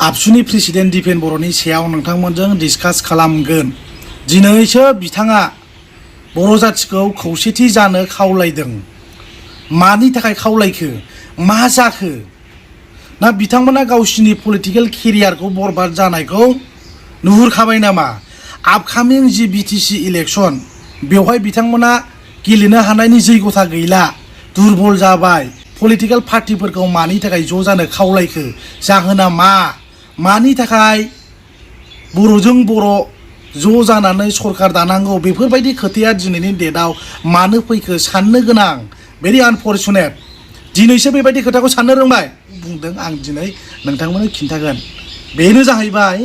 आबसुनि president Dipen बर'नि सायाव नोंथांमोनजों discuss खालामगोन। दिनैसो बिथाङा बर' जाथिखौ खौसेथि जानो खावलायदों। मानि थाखाय खावलायखो, मा जाखो? ना बिथांमोना गावसिनि पलिटिकेल केरियारखौ बरबाद जानायखौ नुहुरखाबाय नामा? आपकामिं जि बिटिसि इलेक्शन बेवहाय बिथांमोना गेलेनो हानायनि जैगथा गैला, दुरबल जाबाय। पलिटिकेल पार्टिफोरखौ मानि थाखाय ज' जानो खावलायखो, जाहोना मा? मानि थाखाय बर'जों बर' ज' जानानै सरकार दानांगौ, बेफोरबायदि खोथाया दिनैनि डेटआव मानो फैखो साननो गोनां। भेरि आनफर्चुनेट। दिनैसो बेबायदि खोथाखौ साननो रोंबाय बुंदों। आं दिनै नोंथांमोननो खिन्थागोन। बेनो जाहैबाय,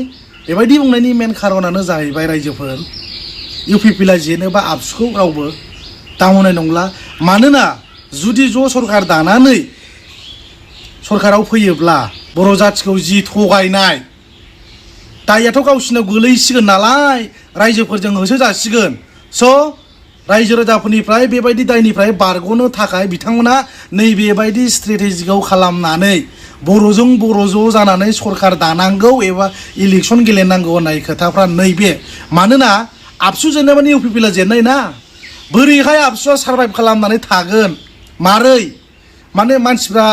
बेबायदि बुंनायनि मेन खारनानो जाहैबाय रायजोफोर इउपिपिएलआ जेनोबा आबसुखौ रावबो दामनाय नंला। मानोना जुदि ज' सरकार दानानै सरकाराव फैयोब्ला बर' जाथिखौ जि थगायनाय दाययाथ' गावसिनाव गोलैसिगोन नालाय, रायजोफोरजों होसो जासिगोन। स' रायजो राजाफोरनिफ्राय बेबायदि दायनिफ्राय बारग'नो थाखाय बिथांमोना नैबेबायदि स्ट्रेटेजिखौ खालामनानै बर'जों बर' ज' जानानै सरकार दानांगौ एबा इलेक्सन गेलेनांगौ होननाय खोथाफ्रा नैबे। मानोना आबसु जेननाय माने इउपिपिएलआ जेननाय ना। बोरैहाय आबसुआ सार्भाइभ खालामनानै थागोन? मारै? माने मानसिफ्रा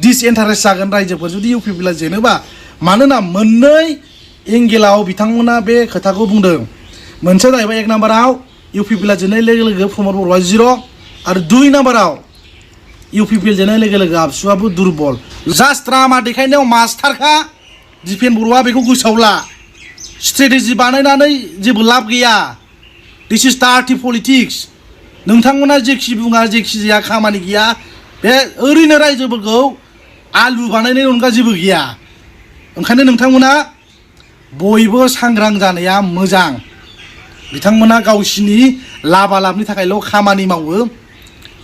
डिसइन्टारेस्ट जागोन रायजोफोर जुदि इउपिपिएलआ जेनोबा। मानोना मोननै एंगेलाव बिथांमोना बे खोथाखौ बुंदों। मोनसेया जाहैबाय एक नाम्बाराव इउपिपिएलआ जेननाय लोगो लोगो प्रमद बर'आ 0, आरो 2 नाम्बाराव इउपिपिएल जेननाय लोगो लोगो आबसुआबो दुरबल। जास्ट ड्रामा देखायनायाव मास्टारखा दिपेन बर'आ, बेखौ गोसोआव ला। स्ट्रेटेजि बानायनानै जेबो लाब गैया। दिस इज डार्टि पलिटिक्स। नोंथांमोना जेखि बुङा जेखि जाया खामानि गैया। बे ओरैनो रायजोफोरखौ आलु बानायनायनि अनगा जेबो गैया। ओंखायनो नोंथांमोना बयबो सांग्रां जानाया मोजां। बिथांमोना गावसिनि लाबालाबनि थाखायल' खामानि मावो।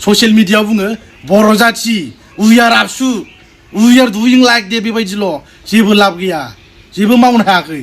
ससियेल मिडियायाव बुङो बर' जाथि, उइ आर आबसु, उइ आर डुइं लाइक दे, बेबायदिल'। जेबो लाब गैया, जेबो मावनो हायाखै।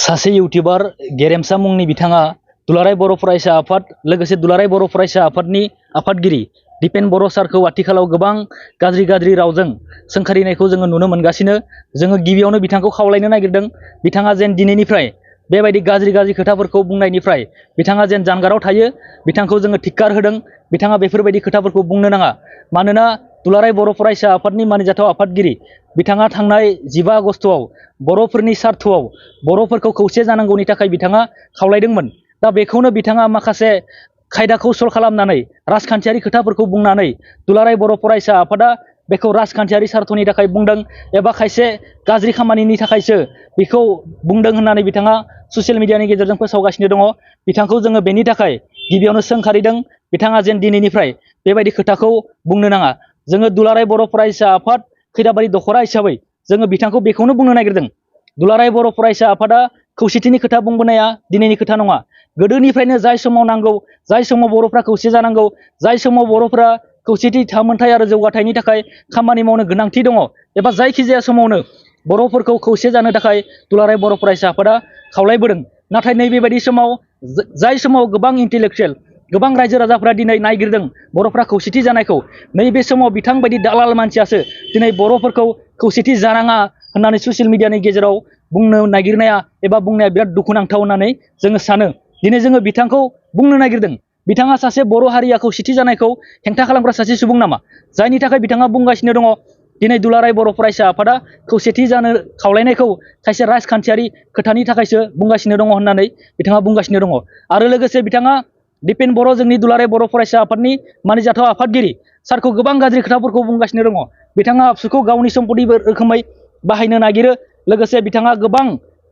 सासे इउटिउबार गेरेमसा मुंनि बिथाङा दुलाराय बर' फरायसा आफाद लोगोसे दुलाराय बर' फरायसा आफादनि आफादगिरि दिपेन बर' सारखौ आथिखालाव गोबां गाज्रि रावजों सोंखारिनायखौ जोङो नुनो मोनगासिनो। जोङो गिबियावनो बिथांखौ खावलायनो नागिरदों, बिथाङा जेन दिनैनिफ्राय बेबायदि गाज्रि खोथाफोरखौ बुंनायनिफ्राय बिथाङा जेन जानगाराव थायो। बिथांखौ जोङो धिक्कार होदों। बिथाङा बेफोरबायदि खोथाफोरखौ बुंनो नाङा। मानोना दुलाराय बर' फरायसा आफादनि मानिजाथाव आफादगिरि बिथाङा थांनाय 15 आगस्तआव बर'फोरनि सार्थआव बर'फोरखौ खौसे जानांगौनि थाखाय बिथाङा खावलायदोंमोन। दा बेखौनो बिथाङा माखासे खायदाखौ सल खालामनानै राजखान्थियारि खोथाफोरखौ बुंनानै दुलाराय बर' फरायसा आफादा बेखौ राजखान्थियारि सार्थनि थाखाय बुंदों एबा खायसे गाज्रि खामानिनि थाखायसो बेखौ बुंदों होननानै बिथाङा ससियेल मिडियानि गेजेरजों फोसावगासिनो दङ। बिथांखौ जोङो बेनि थाखाय गिबियावनो सोंखारिदों, बिथाङा जेन दिनैनिफ्राय बेबायदि खोथाखौ बुंनो नाङा। जोङो दुलाराय बर' फरायसा आफाद खैराबारि दख'रा हिसाबै जोङो बिथांखौ बेखौनो बुंनो नागिरदों, दुलाराय बर' फरायसा आफादा खौसेथिनि खोथा बुंबोनाया दिनैनि खोथा नङा। गोदोनिफ्रायनो जाय समाव नांगौ, जाय समाव बर'फ्रा खौसे जानांगौ, जाय समाव बर'फ्रा खौसेथि थामोनथाय आरो जौगाथायनि थाखाय खामानि मावनो गोनांथि दङ, एबा जायखिजाया समावनो बर'फोरखौ खौसे जानो थाखाय दुलाराय बर' फरायसा आफादा खावलायबोदों। नाथाय नैबेबायदि समाव जाय समाव गोबां इन्टेलेक्सुयेल, गोबां रायजो राजाफ्रा दिनै नायगिरदों बर'फ्रा खौसेथि जानायखौ, नैबे समाव बिथांबायदि दालाल मानसियासो दिनै बर'फोरखौ खौसेथि जानाङा होननानै ससियेल मिडियानि गेजेराव बुंनो नागिरनाया एबा बुंनाया बिराद दुखुनांथाव होननानै जोङो सानो। दिनै जोङो बिथांखौ बुंनो नागिरदों, बिथाङा सासे बर' हारिया खौसेथि जानायखौ हेंथा खालामग्रा सासे सुबुं नामा? जायनि थाखाय बिथाङा बुंगासिनो दङ दिनै दुलाराय बर' फरायसा आफादा खौसेथि जानो खावलायनायखौ खायसे राजखान्थियारि खोथानि थाखायसो बुंगासिनो दङ होननानै बिथाङा बुंगासिनो दङ। आरो लोगोसे बिथाङा दिपेन बर' जोंनि दुलाराय बर' फरायसा आफादनि मानिजाथाव आफादगिरि सारखौ गोबां गाज्रि खोथाफोरखौ बुंगासिनो दङ। बिथाङा आबसुखौ गावनि सम्पति रोखोमै बाहायनो नागिरो। लोगोसे बिथाङा गोबां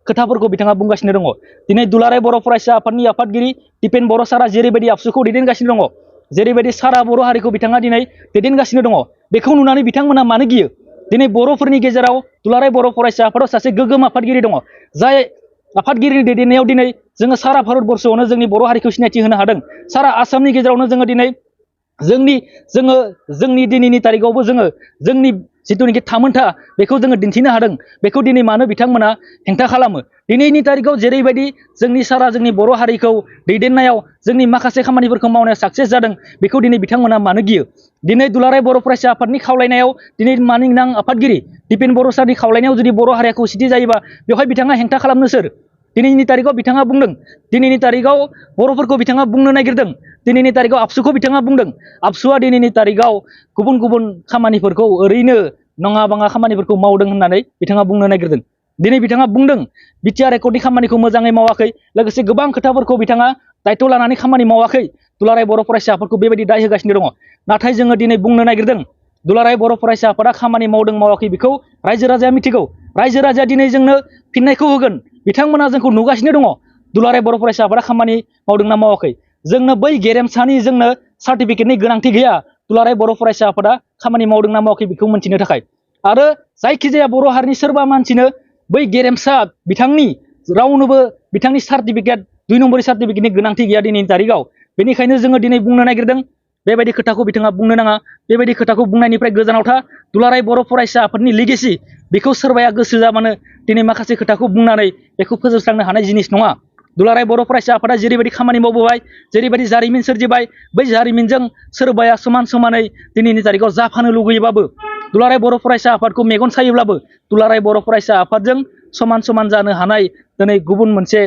खोथाफोरखौ बिथाङा बुंगासिनो दङ। दिनै दुलाराय बर' फरायसा आफादनि आफादगिरि दिपेन बर' सारा जेरैबायदि आबसुखौ दैदेनगासिनो दङ, जेरैबायदि सारा बर' हारिखौ बिथाङा दिनै दैदेनगासिनो दङ, बेखौ नुनानै बिथांमोना मानो गियो? दिनै बर'फोरनि गेजेराव दुलाराय बर' फरायसा आफादाव सासे गोग्गोम आफादगिरि दङ, जाय आफादगिरिनि दैदेननायाव दिनै जोङो सारा भारतबर्षआवनो जोंनि बर' हारिखौ सिनायथि होनो हादों। सारा आसामनि गेजेरावनो जोङो दिनै जोंनि दिनैनि तारिखावबो जोंनि जिथुनिखि थामोनथा बेखौ जोङो दिन्थिनो हादों। बेखौ दिनै मानो बिथांमोना हेंथा खालामो? दिनैनि तारिखाव जेरैबायदि जोंनि सारा जोंनि बर' हारिखौ दैदेननायाव जोंनि माखासे खामानिफोरखौ मावनायाव साक्सेस जादों, बेखौ दिनै बिथांमोना मानो गियो? दिनै दुलाराय बर' फरायसा आफादनि खावलायनायाव दिनै मानगोनां आफादगिरि दिपेन बर' सारनि खावलायनायाव जुदि बर' हारिया खौसेथि जायोबा बेवहाय बिथाङा हेंथा खालामनो सोर? दिनैनि तारिखाव बिथाङा बुंदों, दिनैनि तारिखाव बर'फोरखौ बिथाङा बुंनो नागिरदों, दिनैनि तारिखाव आबसुखौ बिथाङा बुंदों। आबसुआ दिनैनि तारिखाव गुबुन गुबुन खामानिफोरखौ ओरैनो नङा बाङा खामानिफोरखौ मावदों होननानै बिथाङा बुंनो नागिरदों। दिनै बिथाङा बुंदों बिटिआर एकर्डनि खामानिखौ मोजाङै मावाखै, लोगोसे गोबां खोथाफोरखौ बिथाङा दायथ' लानानै खामानि मावाखै। दुलाराय बर' फरायसा आफादखौ बेबायदि दाय होगासिनो दङ। नाथाय जोङो दिनै बुंनो नागिरदों दुलाराय बर' फरायसा आफादा खामानि मावदों मावाखै बेखौ रायजो राजाया मिथिगौ। रायजो राजाया दिनै जोंनो फिननायखौ होगोन। बिथांमोना जोंखौ नुगासिनो दङ दुलाराय बर' फरायसा आफादा खामानि मावदोंना मावाखै। जोंनो बै गेरेमसानि जोंनो सार्टिफिकेटनि गोनांथि गैया दुलाराय बर' फरायसा आफादा खामानि मावदोंना मावाखै बेखौ मिन्थिनो थाखाय। आरो जायखिजाया बर' हारिनि सोरबा मानसिनो बै गेरेमसा बिथांनि रावनोबो बिथांनि सार्टिफिकेट 2 नम्बरनि सार्टिफिकेटनि गोनांथि गैया दिनैनि तारिखाव। बेनिखायनो जोङो दिनै बुंनो नागिरदों बेबायदि खोथाखौ बिथाङा बुंनो नाङा। बेबायदि खोथाखौ बुंनायनिफ्राय गोजानाव था। दुलाराय बर' फरायसा आफादनि लिगेसि बेखौ सोरबाया गोसो जाबानो दिनै माखासे खोथाखौ बुंनानै बेखौ फोजोबस्रांनो हानाय जिनिस नङा। दुलाराय बर' फरायसा आफादा जेरैबायदि खामानि मावबोबाय, जेरैबायदि जारिमिन सोरजिबाय, बै जारिमिनजों सोरबाया समान समानै दिनैनि तारिखाव जाफानो लुगैयोबाबो, दुलाराय बर' फरायसा आफादखौ मेगन सायोब्लाबो दुलाराय बर' फरायसा आफादजों समान समान जानो हानाय दिनै गुबुन मोनसे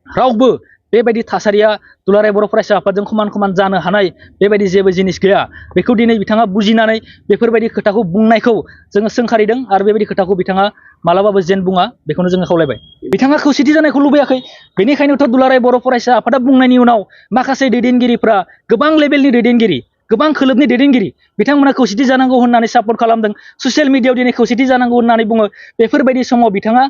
रावबो बेबायदि थासारिया दुलाराय बर' फरायसा आफादजों समान समान जानो हानाय बेबायदि जेबो जिनिस गैया। बेखौ दिनै बिथाङा बुजिनानै बेफोरबायदि खोथाखौ बुंनायखौ जोङो सोंखारिदों आरो बेबायदि खोथाखौ बिथाङा मालाबाबो जेन बुङा बेखौनो जोङो खावलायबाय। बिथाङा खौसेथि जानायखौ लुबैयाखै। बेनिखायनोथ' दुलाराय बर' फरायसा आफादा बुंनायनि उनाव माखासे दैदेनगिरिफ्रा गोबां लेभेलनि दैदेनगिरि, गोबां खोलोबनि दैदेनगिरि बिथांमोना खौसेथि जानांगौ होननानै सापर्ट खालामदों। ससियेल मिडियायाव दिनै खौसेथि जानांगौ होननानै बुङो। बेफोरबायदि समाव बिथाङा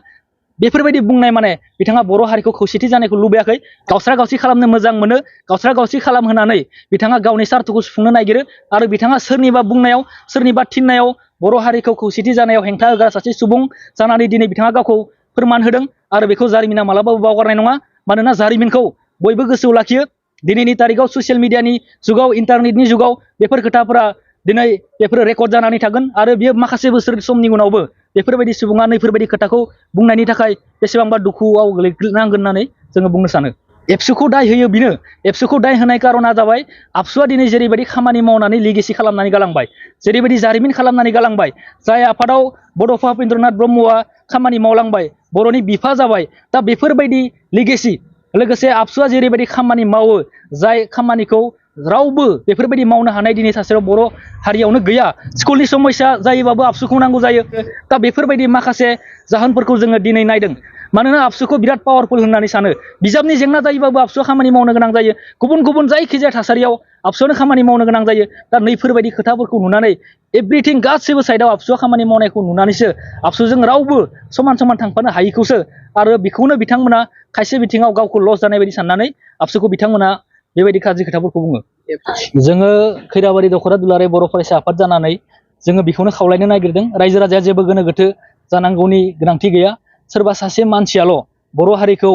बेफोरबायदि बुंनाय माने बिथाङा बर' हारिखौ खौसेथि जानायखौ लुबैयाखै। गावस्रा गावसि खालामनो मोजां मोनो। गावस्रा गावसि खालामहोनानै बिथाङा गावनि सार्थखौ सुफुंनो नागिरो आरो बिथाङा सोरनिबा बुंनायाव, सोरनिबा थिननायाव बर' हारिखौ खौसेथि जानायाव हेंथा होग्रा सासे सुबुं जानानै दिनै बिथाङा गावखौ फोरमान होदों आरो बेखौ जारिमिना मालाबाबो बावगारनाय नङा। मानोना जारिमिनखौ बयबो गोसोआव लाखियो। दिनैनि तारिखाव ससियेल मिडियानि जुगाव, इन्टारनेटनि जुगाव बेफोर खोथाफोरा दिनै बेफोरो रेकर्ड जानानै थागोन आरो बियो माखासे बोसोर समनि उनावबो बेफोरबायदि सुबुङा नैफोरबायदि खोथाखौ बुंनायनि थाखाय बेसेबांबा दुखुआव गोग्लैनांगोन होननानै जोङो बुंनो सानो। एबसुखौ दाय होयो बिनो। एबसुखौ दाय होनाय कारना जाबाय आबसुआ दिनै जेरैबायदि खामानि मावनानै लिगेसि खालामनानै गालांबाय, जेरैबायदि जारिमिन खालामनानै गालांबाय, जाय आफादाव बड'फा उपेन्द्रनाथ ब्रह्मआ खामानि मावलांबाय, बर'नि बिफा जाबाय। दा बेफोरबायदि लिगेसि लोगोसे आबसुआ जेरैबायदि खामानि मावो, जाय खामानिखौ रावबो बेफोरबायदि मावनो हानाय दिनै सासेयाव बर' हारियावनो गैया। स्कुलनि समस्या जायोबाबो आबसुखौ नांगौ जायो। दा बेफोरबायदि माखासे जाहोनफोरखौ जोङो दिनै नायदों। मानोना आबसुखौ बिराद पावारफुल होननानै सानो। बिजाबनि जेंना जायोबाबो आबसुआ खामानि मावनो गोनां जायो। गुबुन गुबुन जायखिजाया थासारियाव आबसुआनो खामानि मावनो गोनां जायो। दा नैफोरबायदि खोथाफोरखौ नुनानै एभ्रिथिं गासैबो साइडआव आबसुआ खामानि मावनायखौ नुनानैसो आबसुजों रावबो समान समान थांफानो हायैखौसो आरो बेखौनो बिथांमोना खायसे बिथिङाव गावखौ लस जानाय बायदि साननानै आबसुखौ बिथांमोना बेबायदि गाज्रि खोथाफोरखौ बुङो। जोङो खैराबारि दख'रा दुलाराय बर' फरायसा आफाद जानानै जोङो बेखौनो खावलायनो नागिरदों। रायजो राजाया जेबो गोनो गोथो जानांगौनि गोनांथि गैया। सोरबा सासे मानसियाल' बर' हारिखौ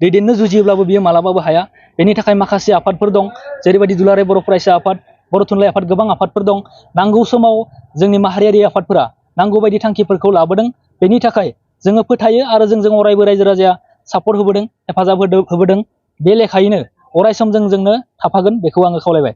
दैदेननो जुजियोब्लाबो बियो मालाबाबो हाया। बेनि थाखाय माखासे आफादफोर दं, जेरैबायदि दुलाराय बर' फरायसा आफाद, बर' थुनलाइ आफाद, गोबां आफादफोर दं। नांगौ समाव जोंनि माहारियारि आफादफोरा नांगौ बायदि थांखिफोरखौ लाबोदों। बेनि थाखाय जोङो फोथायो आरो जोंजों अरायबो रायजो राजाया सापर्ट होबोदों, हेफाजाब होबोदों। बे लेखायैनो अराय सम जोंनो थाफागोन बेखौ आङो खावलायबाय।